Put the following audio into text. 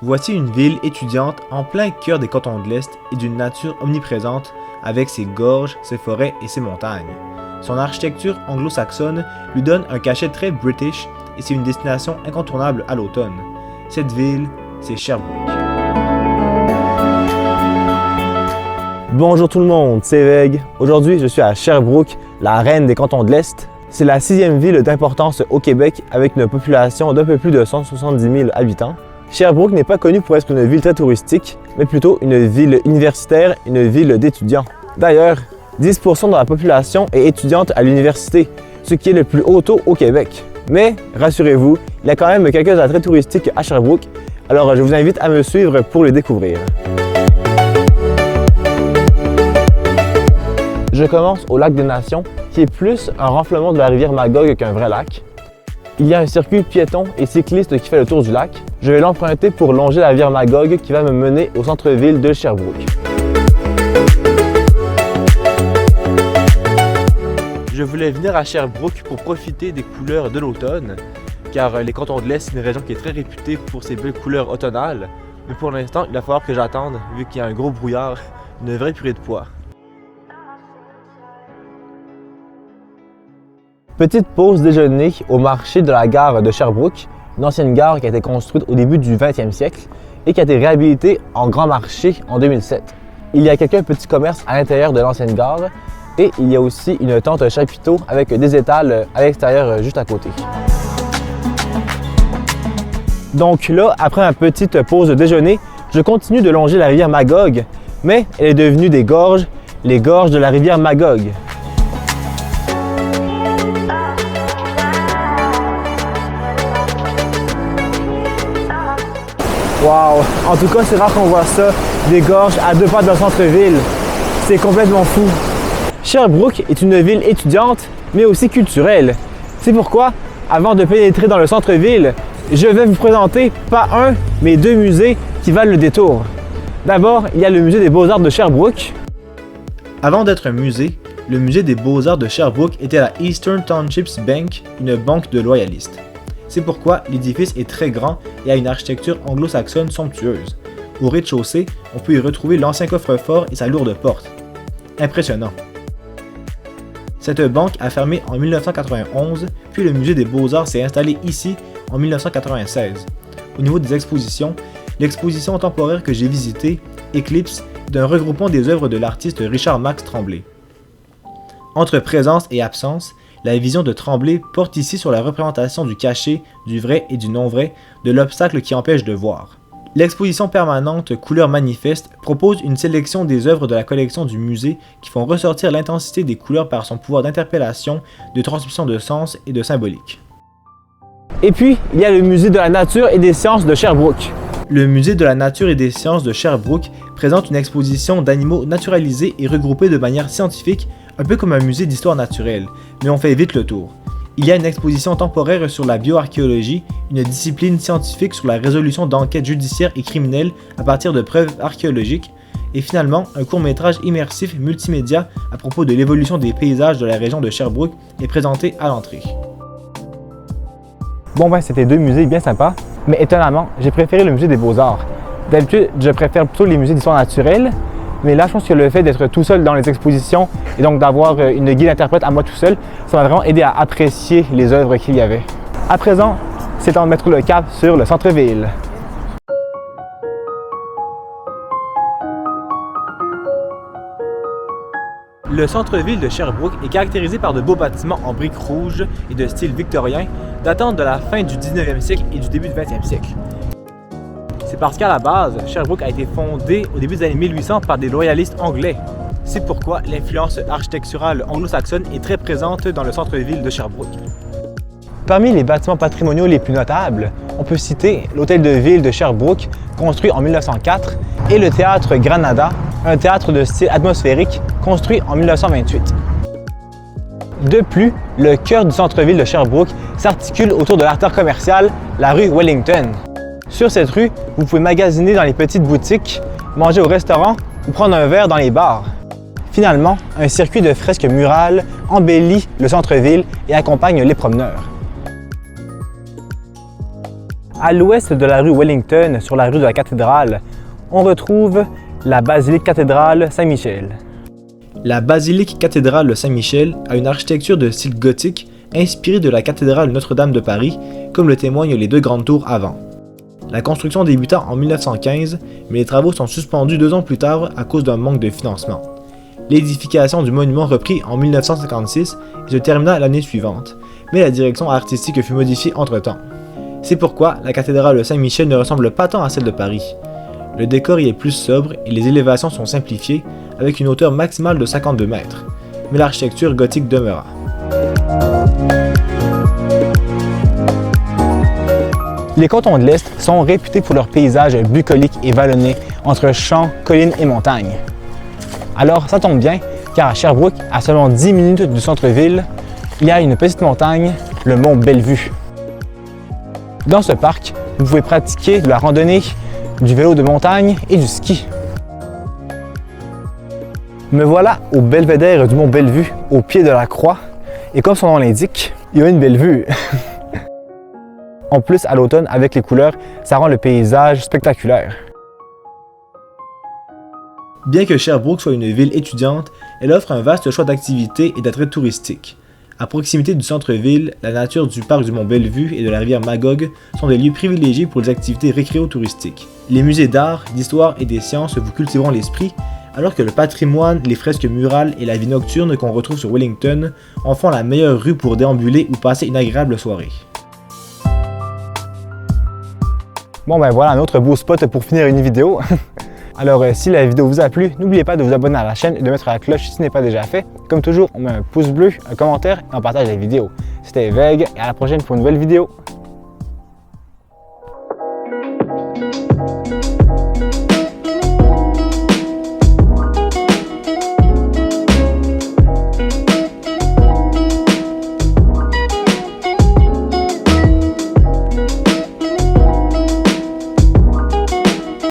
Voici une ville étudiante en plein cœur des cantons de l'Est et d'une nature omniprésente avec ses gorges, ses forêts et ses montagnes. Son architecture anglo-saxonne lui donne un cachet très british et c'est une destination incontournable à l'automne. Cette ville, c'est Sherbrooke. Bonjour tout le monde, c'est Veg. Aujourd'hui, je suis à Sherbrooke, la reine des cantons de l'Est. C'est la 6e ville d'importance au Québec avec une population d'un peu plus de 170 000 habitants. Sherbrooke n'est pas connue pour être une ville très touristique, mais plutôt une ville universitaire, une ville d'étudiants. D'ailleurs, 10% de la population est étudiante à l'université, ce qui est le plus haut taux au Québec. Mais rassurez-vous, il y a quand même quelques attraits touristiques à Sherbrooke, alors je vous invite à me suivre pour les découvrir. Je commence au lac des Nations, qui est plus un renflement de la rivière Magog qu'un vrai lac. Il y a un circuit piéton et cycliste qui fait le tour du lac. Je vais l'emprunter pour longer la rivière Magog qui va me mener au centre-ville de Sherbrooke. Je voulais venir à Sherbrooke pour profiter des couleurs de l'automne, car les cantons de l'Est, c'est une région qui est très réputée pour ses belles couleurs automnales. Mais pour l'instant, il va falloir que j'attende, vu qu'il y a un gros brouillard, une vraie purée de pois. Petite pause déjeuner au marché de la gare de Sherbrooke, une ancienne gare qui a été construite au début du 20e siècle et qui a été réhabilitée en grand marché en 2007. Il y a quelques petits commerces à l'intérieur de l'ancienne gare et il y a aussi une tente chapiteau avec des étals à l'extérieur juste à côté. Donc là, après ma petite pause déjeuner, je continue de longer la rivière Magog, mais elle est devenue des gorges, les gorges de la rivière Magog. Wow! En tout cas, c'est rare qu'on voit ça, des gorges à 2 pas d'un centre-ville. C'est complètement fou. Sherbrooke est une ville étudiante, mais aussi culturelle. C'est pourquoi, avant de pénétrer dans le centre-ville, je vais vous présenter pas un, mais 2 musées qui valent le détour. D'abord, il y a le musée des Beaux-Arts de Sherbrooke. Avant d'être un musée, le musée des Beaux-Arts de Sherbrooke était la Eastern Townships Bank, une banque de loyalistes. C'est pourquoi l'édifice est très grand et a une architecture anglo-saxonne somptueuse. Au rez-de-chaussée, on peut y retrouver l'ancien coffre-fort et sa lourde porte. Impressionnant. Cette banque a fermé en 1991, puis le musée des Beaux-Arts s'est installé ici en 1996. Au niveau des expositions, l'exposition temporaire que j'ai visitée, Eclipse, est un regroupement des œuvres de l'artiste Richard Max Tremblay. Entre présence et absence, la vision de Tremblay porte ici sur la représentation du caché, du vrai et du non-vrai, de l'obstacle qui empêche de voir. L'exposition permanente Couleurs manifestes propose une sélection des œuvres de la collection du musée qui font ressortir l'intensité des couleurs par son pouvoir d'interpellation, de transmission de sens et de symbolique. Et puis, il y a le musée de la nature et des sciences de Sherbrooke. Le musée de la nature et des sciences de Sherbrooke présente une exposition d'animaux naturalisés et regroupés de manière scientifique, un peu comme un musée d'histoire naturelle, mais on fait vite le tour. Il y a une exposition temporaire sur la bioarchéologie, une discipline scientifique sur la résolution d'enquêtes judiciaires et criminelles à partir de preuves archéologiques, et finalement un court-métrage immersif multimédia à propos de l'évolution des paysages de la région de Sherbrooke est présenté à l'entrée. Bon c'était 2 musées bien sympas, mais étonnamment, j'ai préféré le musée des Beaux-Arts. D'habitude, je préfère plutôt les musées d'histoire naturelle, mais là, je pense que le fait d'être tout seul dans les expositions et donc d'avoir une guide interprète à moi tout seul, ça m'a vraiment aidé à apprécier les œuvres qu'il y avait. À présent, c'est temps de mettre le cap sur le centre-ville. Le centre-ville de Sherbrooke est caractérisé par de beaux bâtiments en briques rouges et de style victorien, datant de la fin du 19e siècle et du début du 20e siècle. C'est parce qu'à la base, Sherbrooke a été fondée au début des années 1800 par des loyalistes anglais. C'est pourquoi l'influence architecturale anglo-saxonne est très présente dans le centre-ville de Sherbrooke. Parmi les bâtiments patrimoniaux les plus notables, on peut citer l'hôtel de ville de Sherbrooke, construit en 1904, et le théâtre Granada, un théâtre de style atmosphérique, construit en 1928. De plus, le cœur du centre-ville de Sherbrooke s'articule autour de l'artère commerciale, la rue Wellington. Sur cette rue, vous pouvez magasiner dans les petites boutiques, manger au restaurant ou prendre un verre dans les bars. Finalement, un circuit de fresques murales embellit le centre-ville et accompagne les promeneurs. À l'ouest de la rue Wellington, sur la rue de la Cathédrale, on retrouve la basilique cathédrale Saint-Michel. La basilique cathédrale Saint-Michel a une architecture de style gothique inspirée de la cathédrale Notre-Dame de Paris, comme le témoignent les deux grandes tours avant. La construction débuta en 1915, mais les travaux sont suspendus 2 ans plus tard à cause d'un manque de financement. L'édification du monument reprit en 1956 et se termina l'année suivante, mais la direction artistique fut modifiée entre-temps. C'est pourquoi la cathédrale Saint-Michel ne ressemble pas tant à celle de Paris. Le décor y est plus sobre et les élévations sont simplifiées, avec une hauteur maximale de 52 mètres, mais l'architecture gothique demeura. Les cantons de l'Est sont réputés pour leurs paysages bucoliques et vallonnés entre champs, collines et montagnes. Alors ça tombe bien, car à Sherbrooke, à seulement 10 minutes du centre-ville, il y a une petite montagne, le mont Bellevue. Dans ce parc, vous pouvez pratiquer de la randonnée, du vélo de montagne et du ski. Me voilà au belvédère du mont Bellevue, au pied de la croix, et comme son nom l'indique, il y a une belle vue. En plus, à l'automne, avec les couleurs, ça rend le paysage spectaculaire. Bien que Sherbrooke soit une ville étudiante, elle offre un vaste choix d'activités et d'attraits touristiques. À proximité du centre-ville, la nature du parc du mont Bellevue et de la rivière Magog sont des lieux privilégiés pour les activités récréo-touristiques. Les musées d'art, d'histoire et des sciences vous cultiveront l'esprit, alors que le patrimoine, les fresques murales et la vie nocturne qu'on retrouve sur Wellington en font la meilleure rue pour déambuler ou passer une agréable soirée. Bon ben voilà un autre beau spot pour finir une vidéo. Alors si la vidéo vous a plu, n'oubliez pas de vous abonner à la chaîne et de mettre la cloche si ce n'est pas déjà fait. Comme toujours, on met un pouce bleu, un commentaire et on partage la vidéo. C'était Veg et à la prochaine pour une nouvelle vidéo.